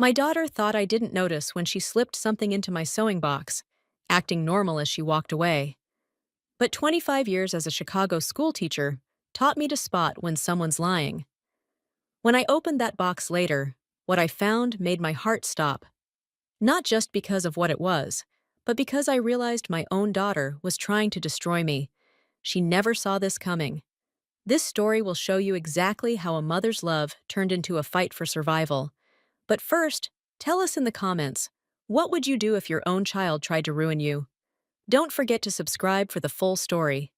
My daughter thought I didn't notice when she slipped something into my sewing box, acting normal as she walked away. But 25 years as a Chicago school teacher taught me to spot when someone's lying. When I opened that box later, what I found made my heart stop. Not just because of what it was, but because I realized my own daughter was trying to destroy me. She never saw this coming. This story will show you exactly how a mother's love turned into a fight for survival. But first, tell us in the comments, what would you do if your own child tried to ruin you? Don't forget to subscribe for the full story.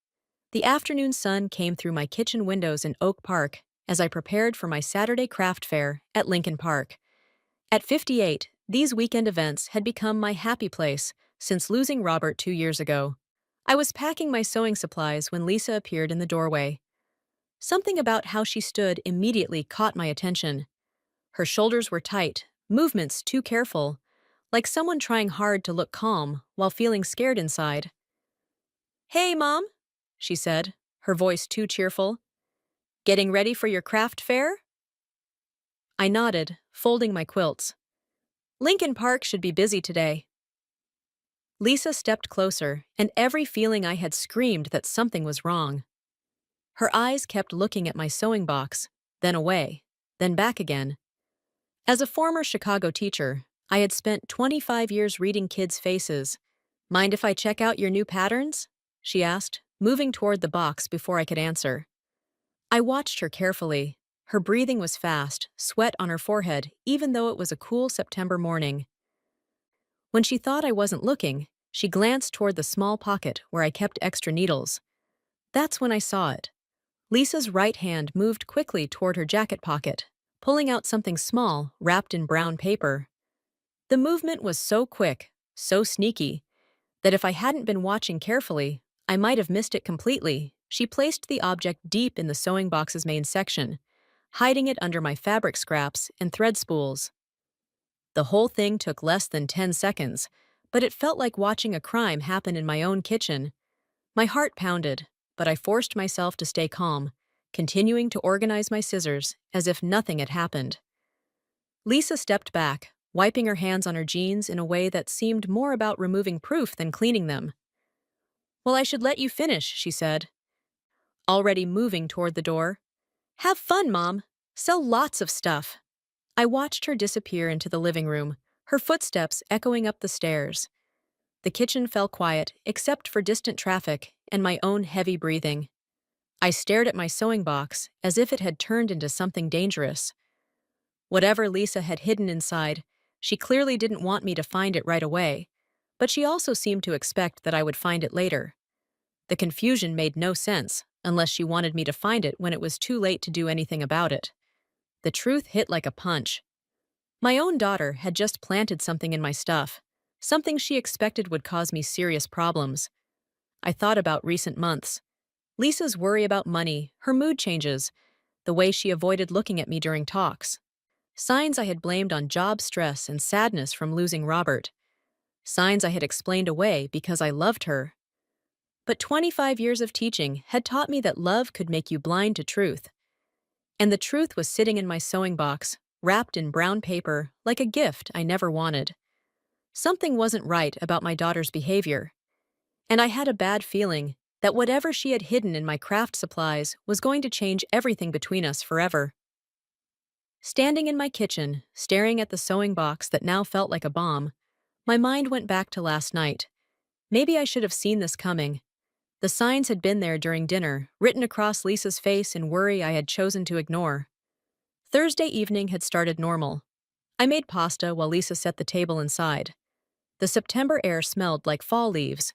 The afternoon sun came through my kitchen windows in Oak Park as I prepared for my Saturday craft fair at Lincoln Park. At 58, these weekend events had become my happy place since losing Robert 2 years ago. I was packing my sewing supplies when Lisa appeared in the doorway. Something about how she stood immediately caught my attention. Her shoulders were tight, movements too careful, like someone trying hard to look calm while feeling scared inside. "Hey, Mom," she said, her voice too cheerful. "Getting ready for your craft fair?" I nodded, folding my quilts. "Lincoln Park should be busy today." Lisa stepped closer, and every feeling I had screamed that something was wrong. Her eyes kept looking at my sewing box, then away, then back again. As a former Chicago teacher, I had spent 25 years reading kids' faces. "Mind if I check out your new patterns?" she asked, moving toward the box before I could answer. I watched her carefully. Her breathing was fast, sweat on her forehead, even though it was a cool September morning. When she thought I wasn't looking, she glanced toward the small pocket where I kept extra needles. That's when I saw it. Lisa's right hand moved quickly toward her jacket pocket, pulling out something small, wrapped in brown paper. The movement was so quick, so sneaky, that if I hadn't been watching carefully, I might have missed it completely. She placed the object deep in the sewing box's main section, hiding it under my fabric scraps and thread spools. The whole thing took less than 10 seconds, but it felt like watching a crime happen in my own kitchen. My heart pounded, but I forced myself to stay calm, continuing to organize my scissors as if nothing had happened. Lisa stepped back, wiping her hands on her jeans in a way that seemed more about removing proof than cleaning them. "Well, I should let you finish," she said, already moving toward the door. "Have fun, Mom. Sell lots of stuff." I watched her disappear into the living room, her footsteps echoing up the stairs. The kitchen fell quiet, except for distant traffic and my own heavy breathing. I stared at my sewing box as if it had turned into something dangerous. Whatever Lisa had hidden inside, she clearly didn't want me to find it right away, but she also seemed to expect that I would find it later. The confusion made no sense, unless she wanted me to find it when it was too late to do anything about it. The truth hit like a punch. My own daughter had just planted something in my stuff, something she expected would cause me serious problems. I thought about recent months. Lisa's worry about money, her mood changes, the way she avoided looking at me during talks. Signs I had blamed on job stress and sadness from losing Robert. Signs I had explained away because I loved her. But 25 years of teaching had taught me that love could make you blind to truth. And the truth was sitting in my sewing box, wrapped in brown paper, like a gift I never wanted. Something wasn't right about my daughter's behavior. And I had a bad feeling that whatever she had hidden in my craft supplies was going to change everything between us forever. Standing in my kitchen, staring at the sewing box that now felt like a bomb, my mind went back to last night. Maybe I should have seen this coming. The signs had been there during dinner, written across Lisa's face in worry I had chosen to ignore. Thursday evening had started normal. I made pasta while Lisa set the table inside. The September air smelled like fall leaves.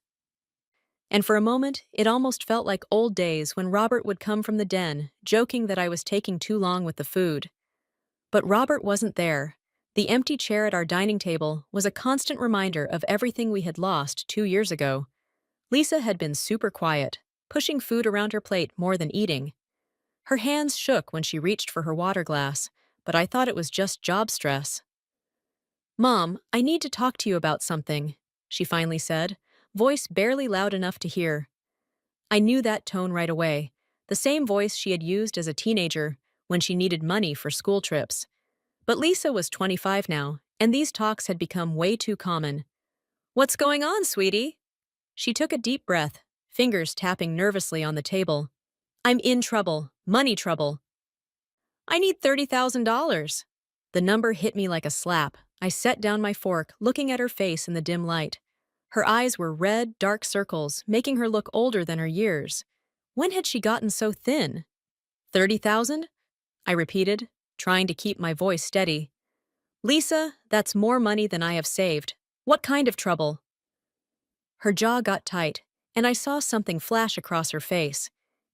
And for a moment, it almost felt like old days when Robert would come from the den, joking that I was taking too long with the food. But Robert wasn't there. The empty chair at our dining table was a constant reminder of everything we had lost 2 years ago. Lisa had been super quiet, pushing food around her plate more than eating. Her hands shook when she reached for her water glass, but I thought it was just job stress. "Mom, I need to talk to you about something," she finally said, voice barely loud enough to hear. I knew that tone right away, the same voice she had used as a teenager when she needed money for school trips. But Lisa was 25 now, and these talks had become way too common. "What's going on, sweetie?" She took a deep breath, fingers tapping nervously on the table. "I'm in trouble, money trouble. I need $30,000. The number hit me like a slap. I set down my fork, looking at her face in the dim light. Her eyes were red, dark circles, making her look older than her years. When had she gotten so thin? 30,000? I repeated, trying to keep my voice steady. "Lisa, that's more money than I have saved. What kind of trouble?" Her jaw got tight, and I saw something flash across her face.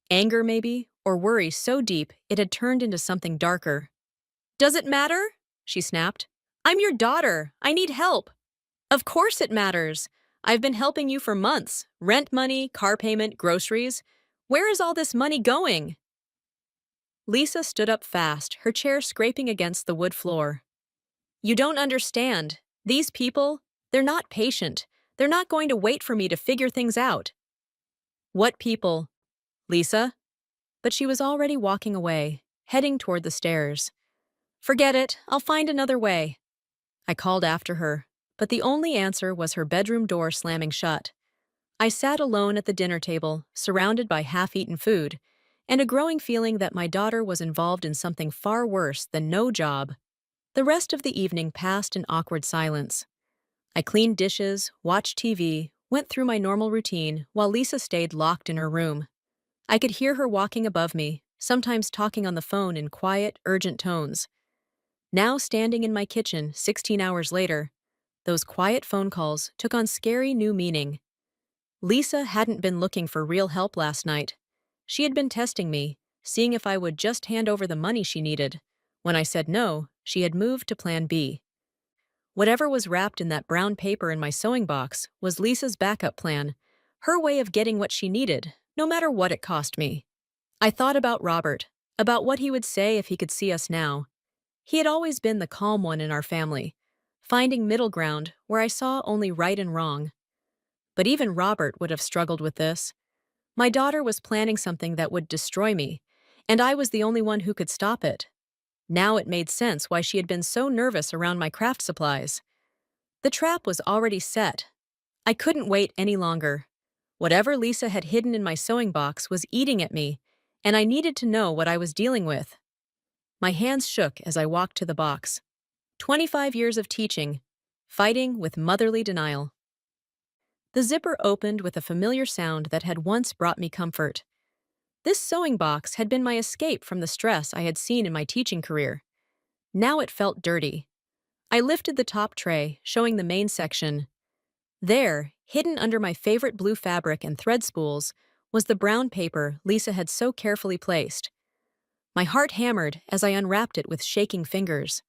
Anger, maybe, or worry so deep it had turned into something darker. "Does it matter?" she snapped. "I'm your daughter. I need help." "Of course it matters. I've been helping you for months. Rent money, car payment, groceries. Where is all this money going?" Lisa stood up fast, her chair scraping against the wood floor. "You don't understand. These people, they're not patient. They're not going to wait for me to figure things out." "What people, Lisa?" But she was already walking away, heading toward the stairs. "Forget it. I'll find another way." I called after her, but the only answer was her bedroom door slamming shut. I sat alone at the dinner table, surrounded by half-eaten food, and a growing feeling that my daughter was involved in something far worse than no job. The rest of the evening passed in awkward silence. I cleaned dishes, watched TV, went through my normal routine while Lisa stayed locked in her room. I could hear her walking above me, sometimes talking on the phone in quiet, urgent tones. Now standing in my kitchen 16 hours later, those quiet phone calls took on scary new meaning. Lisa hadn't been looking for real help last night. She had been testing me, seeing if I would just hand over the money she needed. When I said no, she had moved to plan B. Whatever was wrapped in that brown paper in my sewing box was Lisa's backup plan, her way of getting what she needed, no matter what it cost me. I thought about Robert, about what he would say if he could see us now. He had always been the calm one in our family, finding middle ground where I saw only right and wrong. But even Robert would have struggled with this. My daughter was planning something that would destroy me, and I was the only one who could stop it. Now it made sense why she had been so nervous around my craft supplies. The trap was already set. I couldn't wait any longer. Whatever Lisa had hidden in my sewing box was eating at me, and I needed to know what I was dealing with. My hands shook as I walked to the box. 25 years of teaching, fighting with motherly denial. The zipper opened with a familiar sound that had once brought me comfort. This sewing box had been my escape from the stress I had seen in my teaching career. Now it felt dirty. I lifted the top tray, showing the main section. There, hidden under my favorite blue fabric and thread spools, was the brown paper Lisa had so carefully placed. My heart hammered as I unwrapped it with shaking fingers.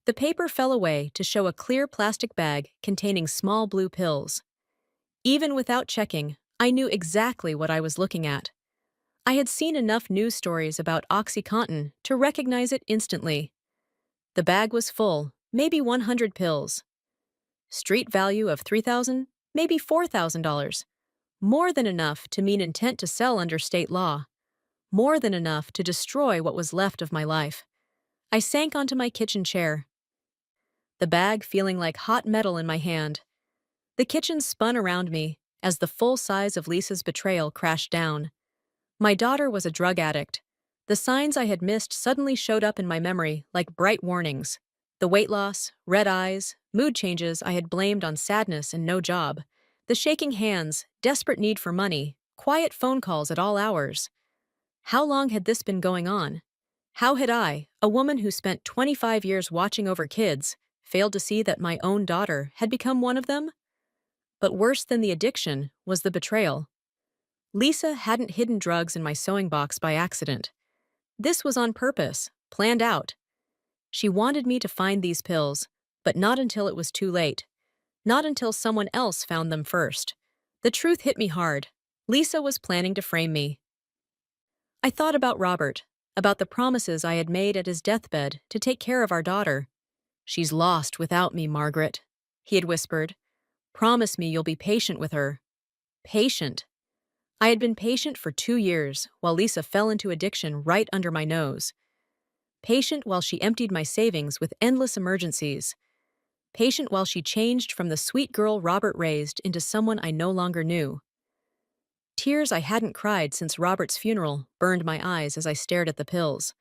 The paper fell away to show a clear plastic bag containing small blue pills. Even without checking, I knew exactly what I was looking at. I had seen enough news stories about OxyContin to recognize it instantly. The bag was full, maybe 100 pills. Street value of $3,000, maybe $4,000. More than enough to mean intent to sell under state law. More than enough to destroy what was left of my life. I sank onto my kitchen chair, the bag feeling like hot metal in my hand. The kitchen spun around me as the full size of Lisa's betrayal crashed down. My daughter was a drug addict. The signs I had missed suddenly showed up in my memory like bright warnings. The weight loss, red eyes, mood changes I had blamed on sadness and no job. The shaking hands, desperate need for money, quiet phone calls at all hours. How long had this been going on? How had I, a woman who spent 25 years watching over kids, failed to see that my own daughter had become one of them? But worse than the addiction was the betrayal. Lisa hadn't hidden drugs in my sewing box by accident. This was on purpose, planned out. She wanted me to find these pills, but not until it was too late. Not until someone else found them first. The truth hit me hard. Lisa was planning to frame me. I thought about Robert, about the promises I had made at his deathbed to take care of our daughter. "She's lost without me, Margaret," he had whispered. "Promise me you'll be patient with her." Patient. I had been patient for 2 years while Lisa fell into addiction right under my nose. patient while she emptied my savings with endless emergencies, patient while she changed from the sweet girl Robert raised into someone I no longer knew. Tears I hadn't cried since Robert's funeral burned my eyes as I stared at the pills.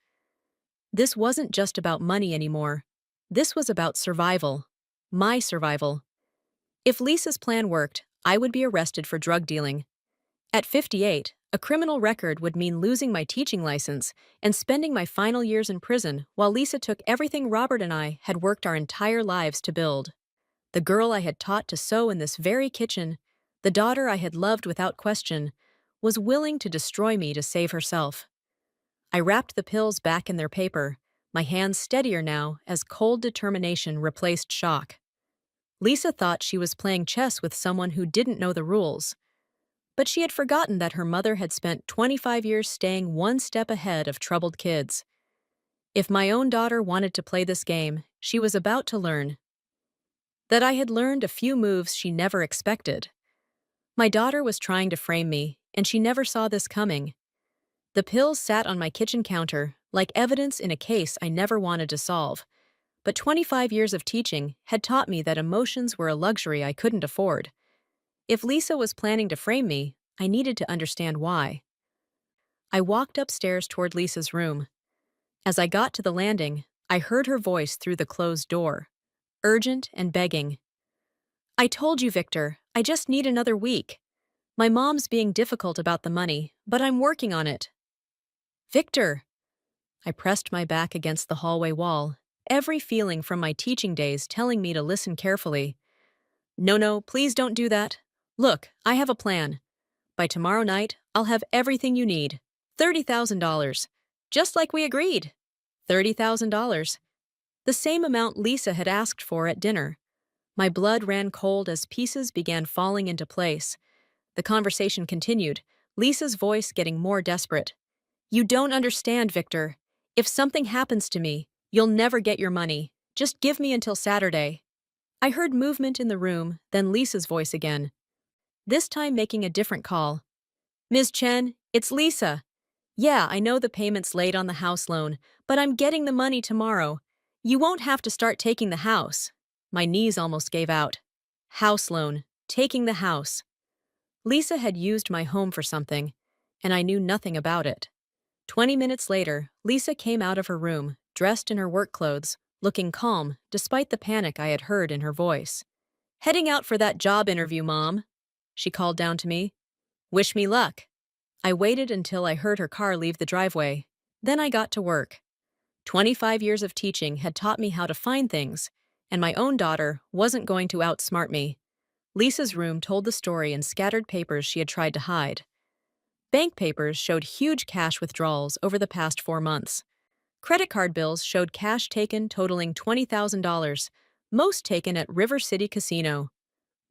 This wasn't just about money anymore. This was about survival. My survival. If Lisa's plan worked, I would be arrested for drug dealing. At 58, a criminal record would mean losing my teaching license and spending my final years in prison while Lisa took everything Robert and I had worked our entire lives to build. The girl I had taught to sew in this very kitchen, the daughter I had loved without question, was willing to destroy me to save herself. I wrapped the pills back in their paper, my hands steadier now as cold determination replaced shock. Lisa thought she was playing chess with someone who didn't know the rules. But she had forgotten that her mother had spent 25 years staying one step ahead of troubled kids. If my own daughter wanted to play this game, she was about to learn that I had learned a few moves she never expected. My daughter was trying to frame me, and she never saw this coming. The pills sat on my kitchen counter, like evidence in a case I never wanted to solve. But 25 years of teaching had taught me that emotions were a luxury I couldn't afford. If Lisa was planning to frame me, I needed to understand why. I walked upstairs toward Lisa's room. As I got to the landing, I heard her voice through the closed door, urgent and begging. "I told you, Victor, I just need another week. My mom's being difficult about the money, but I'm working on it." "Victor!" I pressed my back against the hallway wall, every feeling from my teaching days telling me to listen carefully. No, please don't do that. Look, I have a plan. By tomorrow night, I'll have everything you need. $30,000. Just like we agreed. $30,000. The same amount Lisa had asked for at dinner. My blood ran cold as pieces began falling into place. The conversation continued, Lisa's voice getting more desperate. "You don't understand, Victor. If something happens to me, you'll never get your money. Just give me until Saturday." I heard movement in the room, then Lisa's voice again. This time making a different call. "Ms. Chen, it's Lisa. Yeah, I know the payment's late on the house loan, but I'm getting the money tomorrow. You won't have to start taking the house." My knees almost gave out. House loan, taking the house. Lisa had used my home for something, and I knew nothing about it. 20 minutes later, Lisa came out of her room, dressed in her work clothes, looking calm despite the panic I had heard in her voice. "Heading out for that job interview, Mom," she called down to me. "Wish me luck." I waited until I heard her car leave the driveway. Then I got to work. 25 years of teaching had taught me how to find things, and my own daughter wasn't going to outsmart me. Lisa's room told the story in scattered papers she had tried to hide. Bank papers showed huge cash withdrawals over the past 4 months. Credit card bills showed cash taken totaling $20,000, most taken at River City Casino.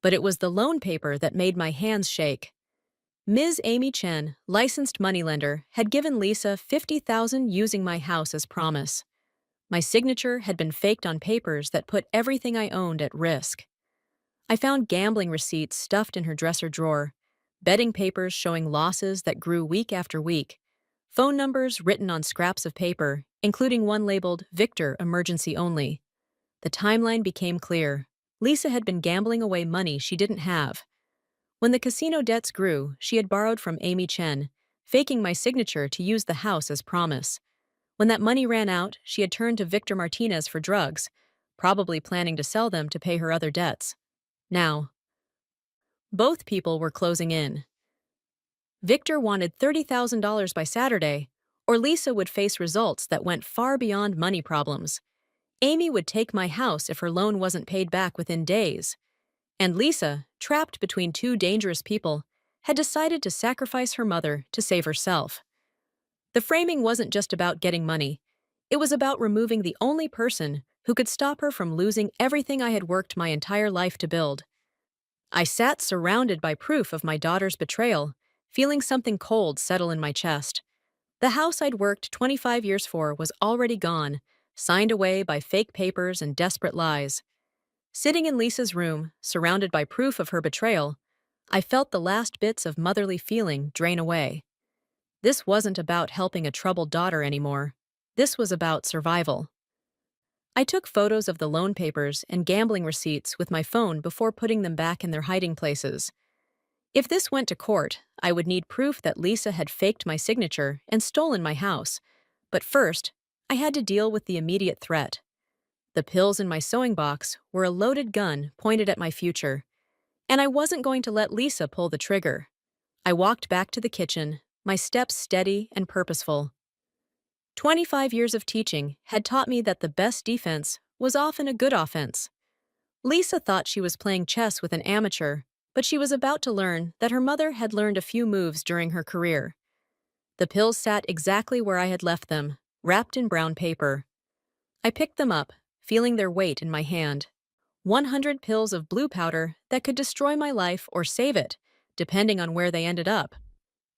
But it was the loan paper that made my hands shake. Ms. Amy Chen, licensed moneylender, had given Lisa $50,000 using my house as promise. My signature had been faked on papers that put everything I owned at risk. I found gambling receipts stuffed in her dresser drawer, betting papers showing losses that grew week after week, phone numbers written on scraps of paper, including one labeled Victor Emergency Only. The timeline became clear. Lisa had been gambling away money she didn't have. When the casino debts grew, she had borrowed from Amy Chen, faking my signature to use the house as promise. When that money ran out, she had turned to Victor Martinez for drugs, probably planning to sell them to pay her other debts. Now, both people were closing in. Victor wanted $30,000 by Saturday, or Lisa would face results that went far beyond money problems. Amy would take my house if her loan wasn't paid back within days. And Lisa, trapped between two dangerous people, had decided to sacrifice her mother to save herself. The framing wasn't just about getting money. It was about removing the only person who could stop her from losing everything I had worked my entire life to build. I sat surrounded by proof of my daughter's betrayal, feeling something cold settle in my chest. The house I'd worked 25 years for was already gone, signed away by fake papers and desperate lies. Sitting in Lisa's room, surrounded by proof of her betrayal, I felt the last bits of motherly feeling drain away. This wasn't about helping a troubled daughter anymore. This was about survival. I took photos of the loan papers and gambling receipts with my phone before putting them back in their hiding places. If this went to court, I would need proof that Lisa had faked my signature and stolen my house. But first, I had to deal with the immediate threat. The pills in my sewing box were a loaded gun pointed at my future, and I wasn't going to let Lisa pull the trigger. I walked back to the kitchen, my steps steady and purposeful. 25 years of teaching had taught me that the best defense was often a good offense. Lisa thought she was playing chess with an amateur, but she was about to learn that her mother had learned a few moves during her career. The pills sat exactly where I had left them, wrapped in brown paper. I picked them up, feeling their weight in my hand. 100 pills of blue powder that could destroy my life or save it, depending on where they ended up.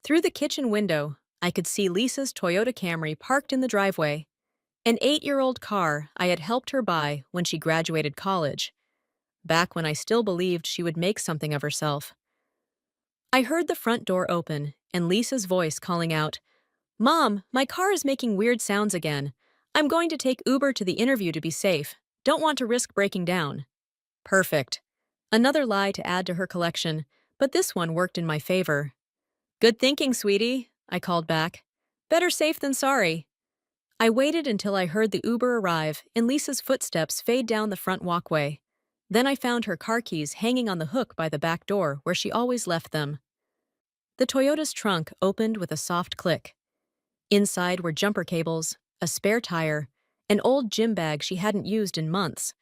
Through the kitchen window, I could see Lisa's Toyota Camry parked in the driveway, an 8-year-old car I had helped her buy when she graduated college, back when I still believed she would make something of herself. I heard the front door open and Lisa's voice calling out, "Mom, my car is making weird sounds again. I'm going to take Uber to the interview to be safe. Don't want to risk breaking down." Perfect. Another lie to add to her collection, but this one worked in my favor. "Good thinking, sweetie," I called back. "Better safe than sorry." I waited until I heard the Uber arrive and Lisa's footsteps fade down the front walkway. Then I found her car keys hanging on the hook by the back door where she always left them. The Toyota's trunk opened with a soft click. Inside were jumper cables, a spare tire, an old gym bag she hadn't used in months.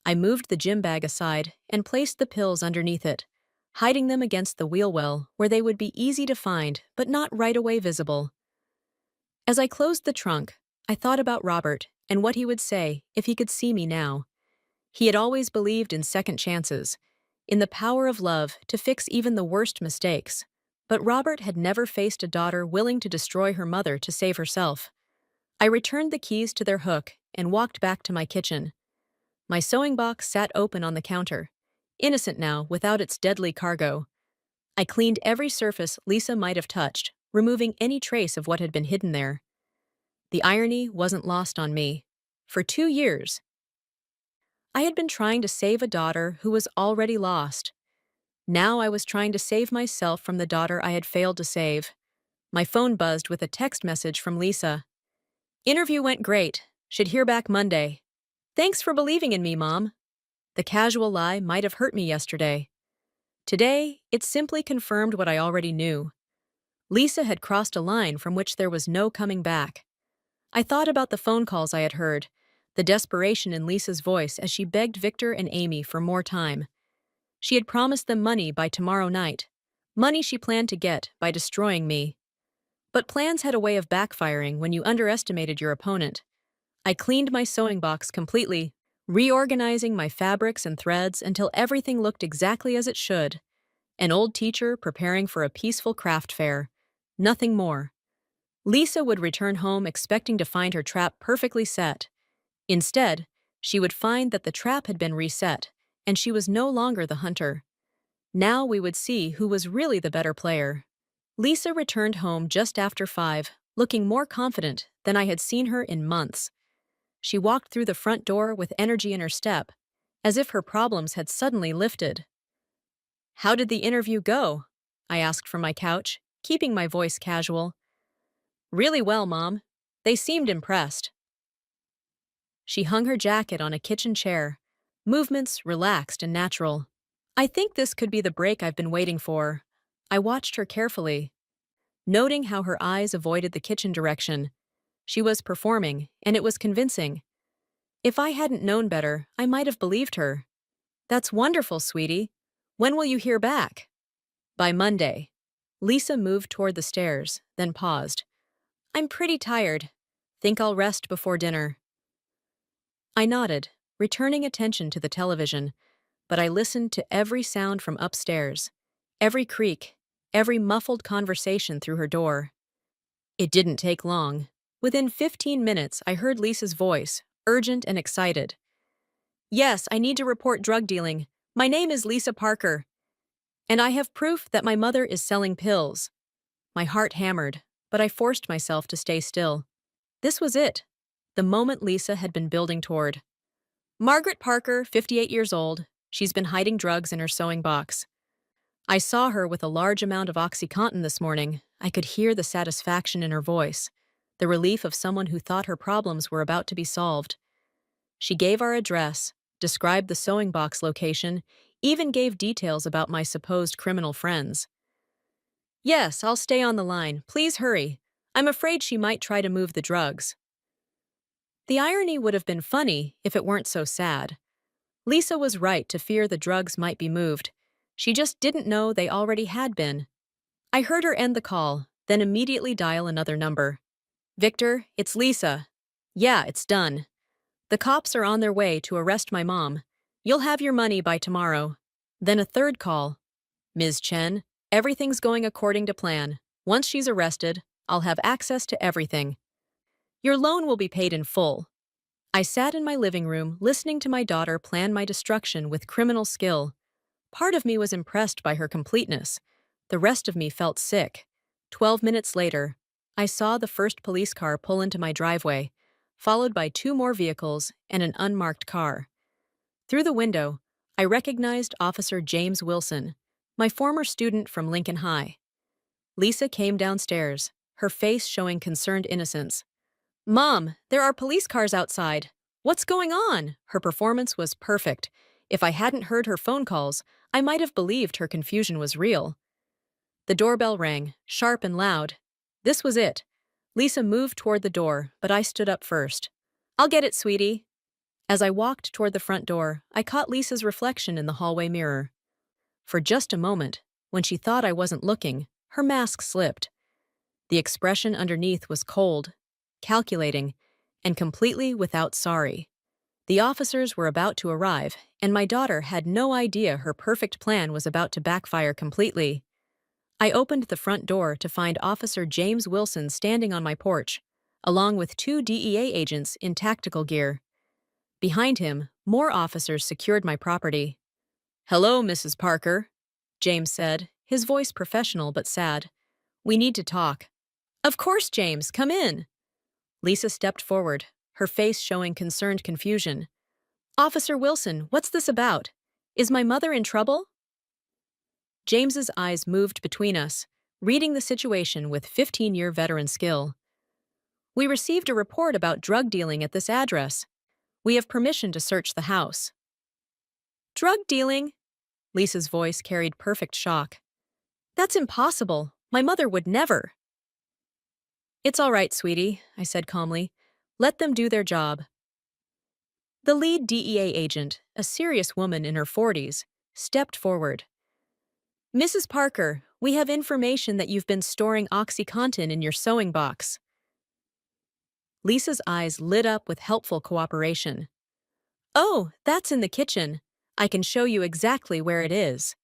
I moved the gym bag aside and placed the pills underneath it, hiding them against the wheel well where they would be easy to find but not right away visible. As I closed the trunk, I thought about Robert and what he would say if he could see me now. He had always believed in second chances, in the power of love to fix even the worst mistakes. But Robert had never faced a daughter willing to destroy her mother to save herself. I returned the keys to their hook and walked back to my kitchen. My sewing box sat open on the counter, innocent now without its deadly cargo. I cleaned every surface Lisa might have touched, removing any trace of what had been hidden there. The irony wasn't lost on me. For 2 years, I had been trying to save a daughter who was already lost. Now I was trying to save myself from the daughter I had failed to save. My phone buzzed with a text message from Lisa. "Interview went great. Should hear back Monday. Thanks for believing in me, Mom." The casual lie might have hurt me yesterday. Today, it simply confirmed what I already knew. Lisa had crossed a line from which there was no coming back. I thought about the phone calls I had heard, the desperation in Lisa's voice as she begged Victor and Amy for more time. She had promised them money by tomorrow night, money she planned to get by destroying me. But plans had a way of backfiring when you underestimated your opponent. I cleaned my sewing box completely, reorganizing my fabrics and threads until everything looked exactly as it should. An old teacher preparing for a peaceful craft fair. Nothing more. Lisa would return home expecting to find her trap perfectly set. Instead, she would find that the trap had been reset, and she was no longer the hunter. Now we would see who was really the better player. Lisa returned home just after 5, looking more confident than I had seen her in months. She walked through the front door with energy in her step, as if her problems had suddenly lifted. "How did the interview go?" I asked from my couch, keeping my voice casual. "Really well, Mom. They seemed impressed." She hung her jacket on a kitchen chair, movements relaxed and natural. "I think this could be the break I've been waiting for." I watched her carefully, noting how her eyes avoided the kitchen direction. She was performing, and it was convincing. If I hadn't known better, I might have believed her. "That's wonderful, sweetie. When will you hear back?" "By Monday." Lisa moved toward the stairs, then paused. "I'm pretty tired. Think I'll rest before dinner." I nodded, returning attention to the television, but I listened to every sound from upstairs, every creak, every muffled conversation through her door. It didn't take long. Within 15 minutes, I heard Lisa's voice, urgent and excited. "Yes, I need to report drug dealing. My name is Lisa Parker, and I have proof that my mother is selling pills." My heart hammered, but I forced myself to stay still. This was it. the moment Lisa had been building toward. Margaret Parker, 58 years old. She's been hiding drugs in her sewing box. I saw her with a large amount of OxyContin this morning. I could hear the satisfaction in her voice, the relief of someone who thought her problems were about to be solved. She gave our address, described the sewing box location, even gave details about my supposed criminal friends. Yes, I'll stay on the line. Please hurry. I'm afraid she might try to move the drugs. The irony would have been funny if it weren't so sad. Lisa was right to fear the drugs might be moved. She just didn't know they already had been. I heard her end the call, then immediately dial another number. Victor, it's Lisa. Yeah, it's done. The cops are on their way to arrest my mom. You'll have your money by tomorrow. Then a third call. Ms. Chen, everything's going according to plan. Once she's arrested, I'll have access to everything. Your loan will be paid in full. I sat in my living room listening to my daughter plan my destruction with criminal skill. Part of me was impressed by her completeness. The rest of me felt sick. 12 minutes later, I saw the first police car pull into my driveway, followed by 2 more vehicles and an unmarked car. Through the window, I recognized Officer James Wilson, my former student from Lincoln High. Lisa came downstairs, her face showing concerned innocence. Mom, there are police cars outside. What's going on? Her performance was perfect. If I hadn't heard her phone calls, I might have believed her confusion was real. The doorbell rang, sharp and loud. This was it. Lisa moved toward the door, but I stood up first. I'll get it, sweetie. As I walked toward the front door, I caught Lisa's reflection in the hallway mirror. For just a moment, when she thought I wasn't looking, her mask slipped. The expression underneath was cold, calculating, and completely without sorry. The officers were about to arrive, and my daughter had no idea her perfect plan was about to backfire completely. I opened the front door to find Officer James Wilson standing on my porch, along with 2 DEA agents in tactical gear. Behind him, more officers secured my property. Hello, Mrs. Parker, James said, his voice professional but sad. We need to talk. Of course, James, come in. Lisa stepped forward, her face showing concerned confusion. Officer Wilson, what's this about? Is my mother in trouble? James's eyes moved between us, reading the situation with 15-year veteran skill. We received a report about drug dealing at this address. We have permission to search the house. Drug dealing? Lisa's voice carried perfect shock. That's impossible. My mother would never. It's all right, sweetie, I said calmly. Let them do their job. The lead DEA agent, a serious woman in her 40s, stepped forward. Mrs. Parker, we have information that you've been storing OxyContin in your sewing box. Lisa's eyes lit up with helpful cooperation. Oh, that's in the kitchen. I can show you exactly where it is.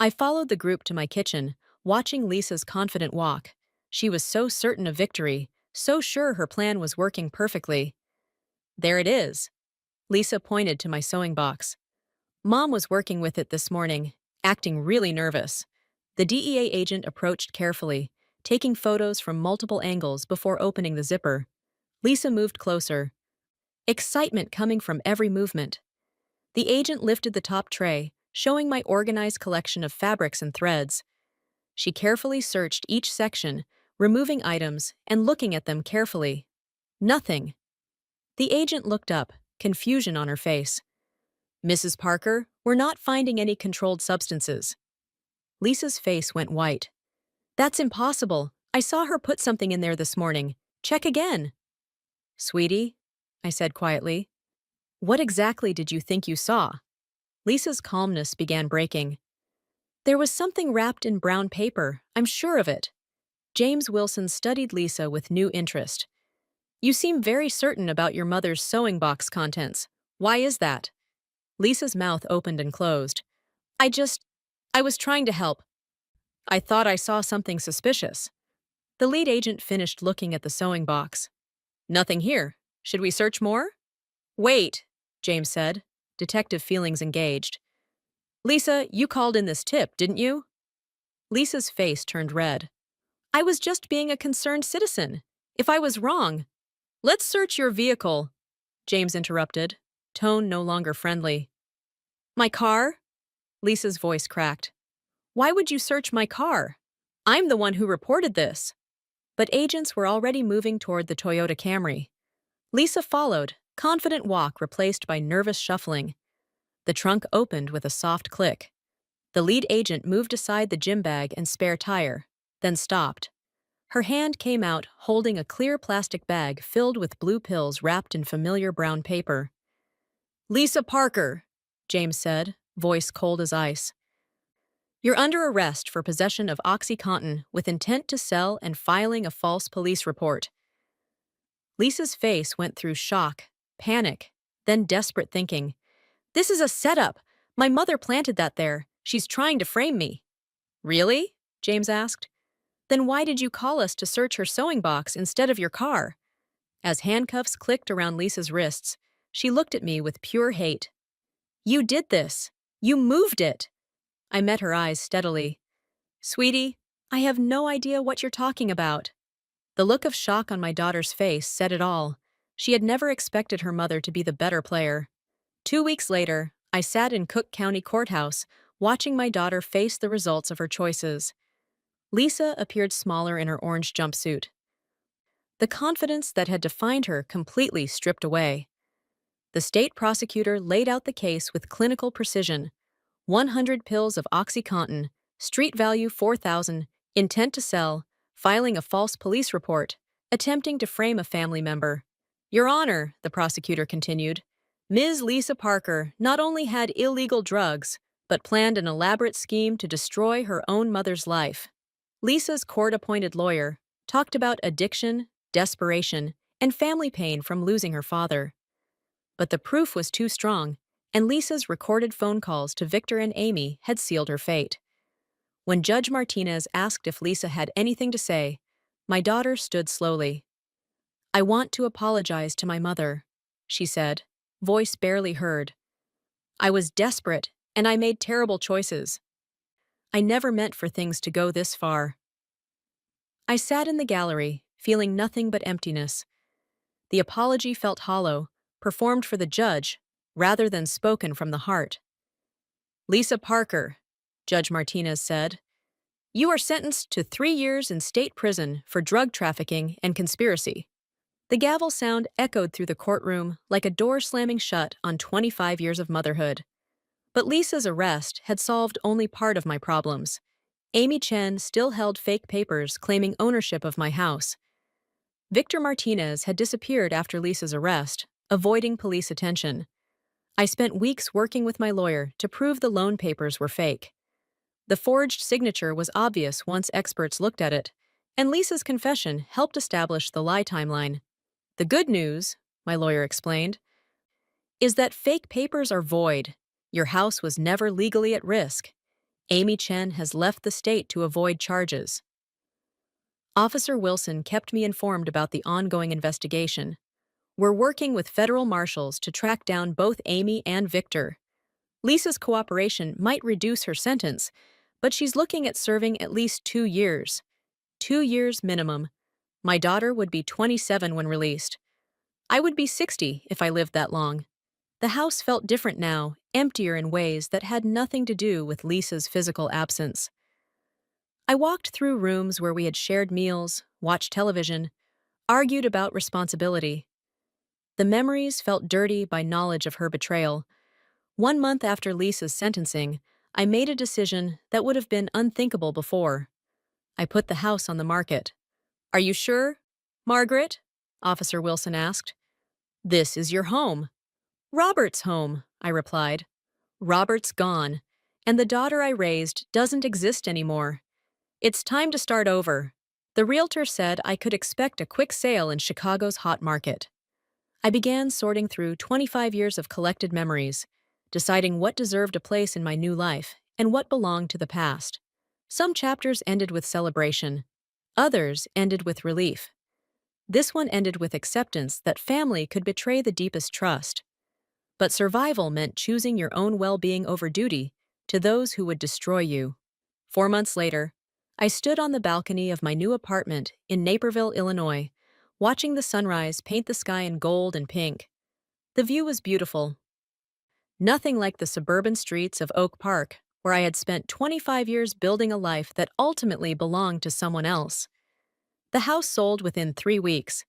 I followed the group to my kitchen, watching Lisa's confident walk. She was so certain of victory, so sure her plan was working perfectly. There it is. Lisa pointed to my sewing box. Mom was working with it this morning, acting really nervous. The DEA agent approached carefully, taking photos from multiple angles before opening the zipper. Lisa moved closer. Excitement coming from every movement. The agent lifted the top tray, showing my organized collection of fabrics and threads. She carefully searched each section, removing items and looking at them carefully. Nothing. The agent looked up, confusion on her face. Mrs. Parker, we're not finding any controlled substances. Lisa's face went white. That's impossible. I saw her put something in there this morning. Check again. Sweetie, I said quietly, what exactly did you think you saw? Lisa's calmness began breaking. There was something wrapped in brown paper, I'm sure of it. James Wilson studied Lisa with new interest. You seem very certain about your mother's sewing box contents. Why is that? Lisa's mouth opened and closed. I was trying to help. I thought I saw something suspicious. The lead agent finished looking at the sewing box. Nothing here. Should we search more? Wait, James said, detective feelings engaged. Lisa, you called in this tip, didn't you? Lisa's face turned red. I was just being a concerned citizen. If I was wrong, Let's search your vehicle, James interrupted, tone no longer friendly. My car? Lisa's voice cracked. Why would you search my car? I'm the one who reported this. But agents were already moving toward the Toyota Camry. Lisa followed, confident walk replaced by nervous shuffling. The trunk opened with a soft click. The lead agent moved aside the gym bag and spare tire, then stopped. Her hand came out holding a clear plastic bag filled with blue pills wrapped in familiar brown paper. Lisa Parker, James said, voice cold as ice. You're under arrest for possession of OxyContin with intent to sell and filing a false police report. Lisa's face went through shock, panic, then desperate thinking. This is a setup. My mother planted that there. She's trying to frame me. Really? James asked. Then why did you call us to search her sewing box instead of your car? As handcuffs clicked around Lisa's wrists, she looked at me with pure hate. You did this. You moved it. I met her eyes steadily. Sweetie, I have no idea what you're talking about. The look of shock on my daughter's face said it all. She had never expected her mother to be the better player. 2 weeks later, I sat in Cook County Courthouse, watching my daughter face the results of her choices. Lisa appeared smaller in her orange jumpsuit. The confidence that had defined her completely stripped away. The state prosecutor laid out the case with clinical precision. 100 pills of OxyContin, street value $4,000, intent to sell, filing a false police report, attempting to frame a family member. Your Honor, the prosecutor continued, Ms. Lisa Parker not only had illegal drugs, but planned an elaborate scheme to destroy her own mother's life. Lisa's court-appointed lawyer talked about addiction, desperation, and family pain from losing her father. But the proof was too strong, and Lisa's recorded phone calls to Victor and Amy had sealed her fate. When Judge Martinez asked if Lisa had anything to say, my daughter stood slowly. I want to apologize to my mother, she said, voice barely heard. I was desperate, and I made terrible choices. I never meant for things to go this far. I sat in the gallery, feeling nothing but emptiness. The apology felt hollow, performed for the judge, rather than spoken from the heart. Lisa Parker, Judge Martinez said, you are sentenced to 3 years in state prison for drug trafficking and conspiracy. The gavel sound echoed through the courtroom like a door slamming shut on 25 years of motherhood. But Lisa's arrest had solved only part of my problems. Amy Chen still held fake papers claiming ownership of my house. Victor Martinez had disappeared after Lisa's arrest, avoiding police attention. I spent weeks working with my lawyer to prove the loan papers were fake. The forged signature was obvious once experts looked at it, and Lisa's confession helped establish the lie timeline. The good news, my lawyer explained, is that fake papers are void. Your house was never legally at risk. Amy Chen has left the state to avoid charges. Officer Wilson kept me informed about the ongoing investigation. We're working with federal marshals to track down both Amy and Victor. Lisa's cooperation might reduce her sentence, but she's looking at serving at least 2 years. 2 years minimum. My daughter would be 27 when released. I would be 60 if I lived that long. The house felt different now, emptier in ways that had nothing to do with Lisa's physical absence. I walked through rooms where we had shared meals, watched television, argued about responsibility. The memories felt dirty by knowledge of her betrayal. 1 month after Lisa's sentencing, I made a decision that would have been unthinkable before. I put the house on the market. Are you sure, Margaret? Officer Wilson asked. This is your home. Robert's home, I replied. Robert's gone, and the daughter I raised doesn't exist anymore. It's time to start over. The realtor said I could expect a quick sale in Chicago's hot market. I began sorting through 25 years of collected memories, deciding what deserved a place in my new life and what belonged to the past. Some chapters ended with celebration. Others ended with relief. This one ended with acceptance that family could betray the deepest trust. But survival meant choosing your own well-being over duty to those who would destroy you. 4 months later, I stood on the balcony of my new apartment in Naperville, Illinois, watching the sunrise paint the sky in gold and pink. The view was beautiful, nothing like the suburban streets of Oak Park, where I had spent 25 years building a life that ultimately belonged to someone else. The house sold within 3 weeks.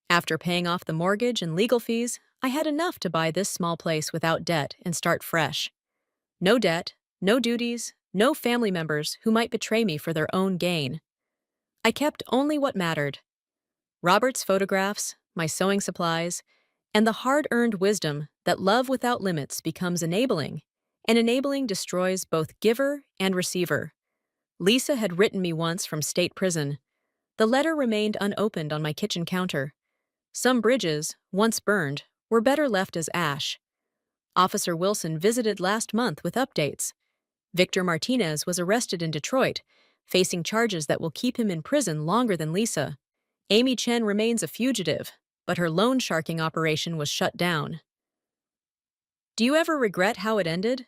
After paying off the mortgage and legal fees, I had enough to buy this small place without debt and start fresh. No debt, no duties, no family members who might betray me for their own gain. I kept only what mattered: Robert's photographs, my sewing supplies, and the hard-earned wisdom that love without limits becomes enabling, and enabling destroys both giver and receiver. Lisa had written me once from state prison. The letter remained unopened on my kitchen counter. Some bridges, once burned, were better left as ash. Officer Wilson visited last month with updates. Victor Martinez was arrested in Detroit, facing charges that will keep him in prison longer than Lisa. Amy Chen remains a fugitive, but her loan sharking operation was shut down. Do you ever regret how it ended?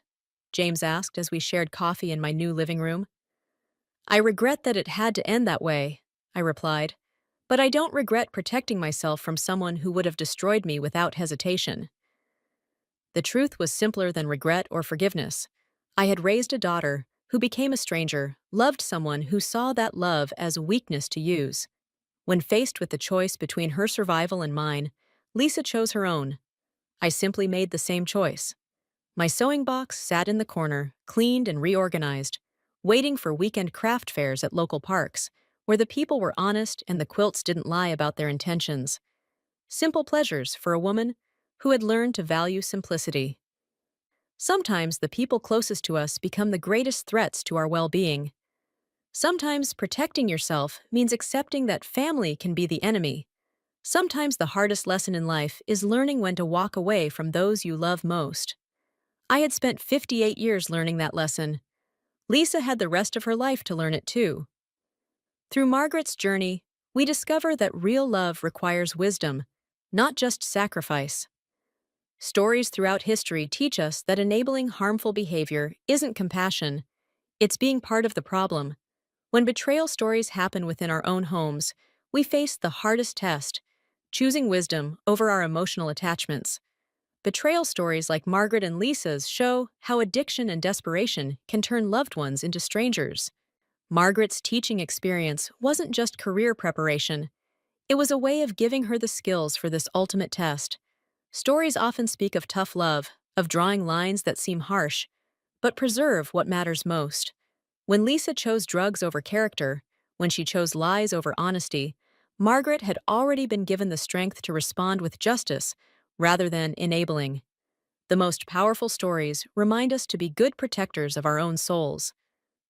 James asked as we shared coffee in my new living room. I regret that it had to end that way, I replied, but I don't regret protecting myself from someone who would have destroyed me without hesitation. The truth was simpler than regret or forgiveness. I had raised a daughter who became a stranger, loved someone who saw that love as weakness to use. When faced with the choice between her survival and mine, Lisa chose her own. I simply made the same choice. My sewing box sat in the corner, cleaned and reorganized, waiting for weekend craft fairs at local parks, where the people were honest and the quilts didn't lie about their intentions. Simple pleasures for a woman who had learned to value simplicity. Sometimes the people closest to us become the greatest threats to our well-being. Sometimes protecting yourself means accepting that family can be the enemy. Sometimes the hardest lesson in life is learning when to walk away from those you love most. I had spent 58 years learning that lesson. Lisa had the rest of her life to learn it too. Through Margaret's journey, we discover that real love requires wisdom, not just sacrifice. Stories throughout history teach us that enabling harmful behavior isn't compassion, it's being part of the problem. When betrayal stories happen within our own homes, we face the hardest test: choosing wisdom over our emotional attachments. Betrayal stories like Margaret and Lisa's show how addiction and desperation can turn loved ones into strangers. Margaret's teaching experience wasn't just career preparation, it was a way of giving her the skills for this ultimate test. Stories often speak of tough love, of drawing lines that seem harsh, but preserve what matters most. When Lisa chose drugs over character, when she chose lies over honesty, Margaret had already been given the strength to respond with justice rather than enabling. The most powerful stories remind us to be good protectors of our own souls.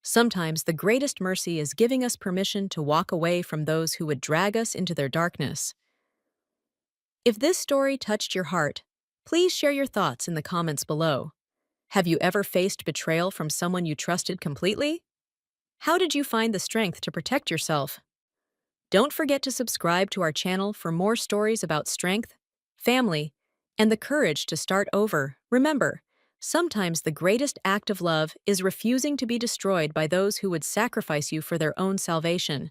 Sometimes the greatest mercy is giving us permission to walk away from those who would drag us into their darkness. If this story touched your heart, please share your thoughts in the comments below. Have you ever faced betrayal from someone you trusted completely? How did you find the strength to protect yourself? Don't forget to subscribe to our channel for more stories about strength, family, and the courage to start over. Remember, sometimes the greatest act of love is refusing to be destroyed by those who would sacrifice you for their own salvation.